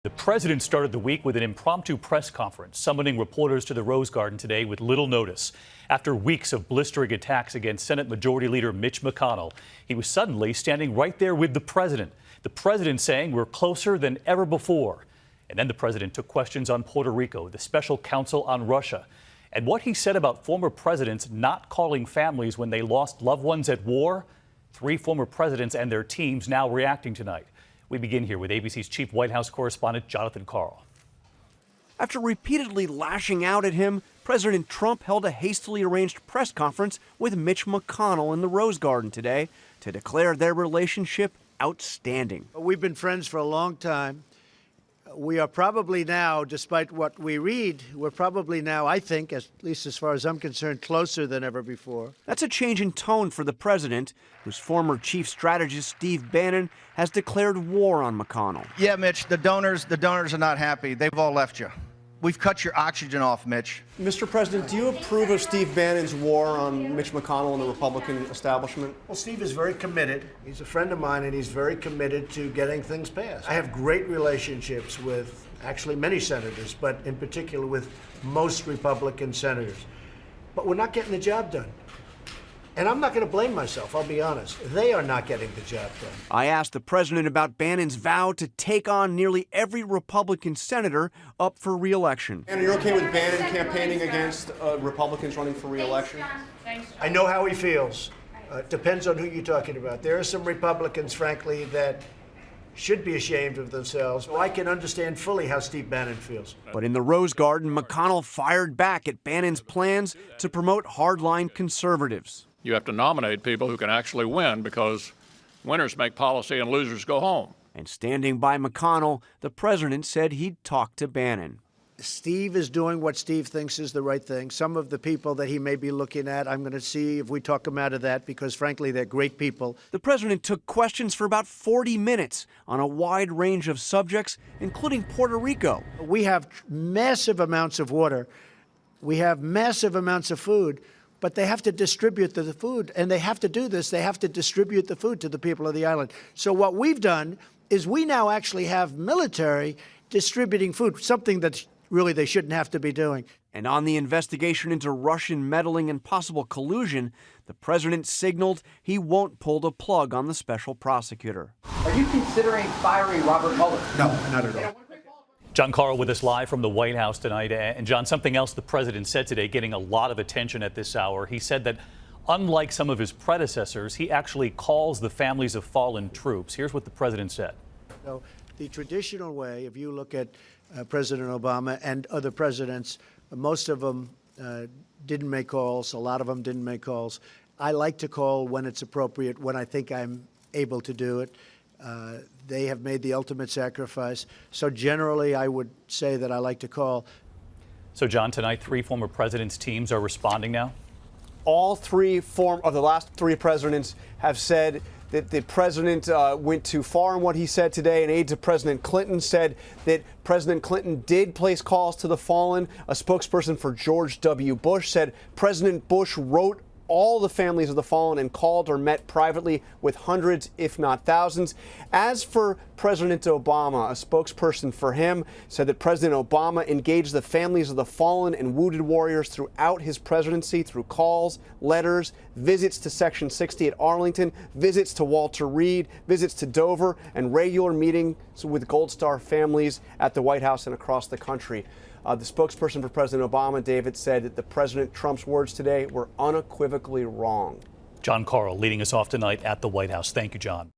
The president started the week with an impromptu press conference, summoning reporters to the Rose Garden today with little notice. After weeks of blistering attacks against Senate Majority Leader Mitch McConnell, he was suddenly standing right there with the president. The president saying we're closer than ever before. And then the president took questions on Puerto Rico, the special counsel on Russia, and what he said about former presidents not calling families when they lost loved ones at war. 3 former presidents and their teams now reacting tonight. We begin here with ABC's chief White House correspondent Jonathan Karl. After repeatedly lashing out at him, President Trump held a hastily arranged press conference with Mitch McConnell in the Rose Garden today to declare their relationship outstanding. We've been friends for a long time. We are probably now, despite what we read, we're probably now, I think, at least as far as I'm concerned, closer than ever before. That's a change in tone for the president, whose former chief strategist Steve Bannon has declared war on McConnell. Yeah, Mitch, the donors are not happy. They've all left you. We've cut your oxygen off, Mitch. Mr. President, do you approve of Steve Bannon's war on Mitch McConnell and the Republican establishment? Well, Steve is very committed. He's a friend of mine, and he's very committed to getting things passed. I have great relationships with actually many senators, but in particular with most Republican senators. But we're not getting the job done. And I'm not going to blame myself, I'll be honest. They are not getting the job done. I asked the president about Bannon's vow to take on nearly every Republican senator up for re-election. And you're okay with Bannon campaigning against Republicans running for re-election? I know how he feels. Depends on who you're talking about. There are some Republicans, frankly, that should be ashamed of themselves. I can understand fully how Steve Bannon feels. But in the Rose Garden, McConnell fired back at Bannon's plans to promote hardline conservatives. You have to nominate people who can actually win, because winners make policy and losers go home. And standing by McConnell, the president said he'd talk to Bannon. Steve is doing what Steve thinks is the right thing. Some of the people that he may be looking at, I'm going to see if we talk him out of that, because frankly, they're great people. The president took questions for about 40 minutes on a wide range of subjects, including Puerto Rico. We have massive amounts of water. We have massive amounts of food. But they have to distribute the food, and they have to do this. They have to distribute the food to the people of the island. So what we've done is we now actually have military distributing food, something that really they shouldn't have to be doing. And on the investigation into Russian meddling and possible collusion, the president signaled he won't pull the plug on the special prosecutor. Are you considering firing Robert Mueller? No, not at all. John Karl with us live from the White House tonight. And John, something else the president said today, getting a lot of attention at this hour. He said that unlike some of his predecessors, he actually calls the families of fallen troops. Here's what the president said. So the traditional way, if you look at President Obama and other presidents, most of them didn't make calls. A lot of them didn't make calls. I like to call when it's appropriate, when I think I'm able to do it. They have made the ultimate sacrifice. So generally, I would say that I like to call. So, John, tonight, 3 former presidents' teams are responding now? All 3 of the last 3 presidents have said that the president went too far in what he said today. An aide to President Clinton said that President Clinton did place calls to the fallen. A spokesperson for George W. Bush said President Bush wrote all the families of the fallen and called or met privately with hundreds, if not thousands. As for President Obama, a spokesperson for him said that President Obama engaged the families of the fallen and wounded warriors throughout his presidency through calls, letters, visits to Section 60 at Arlington, visits to Walter Reed, visits to Dover, and regular meetings with Gold Star families at the White House and across the country. The spokesperson for President Obama, David, said that the President Trump's words today were unequivocally wrong. John Karl leading us off tonight at the White House. Thank you, John.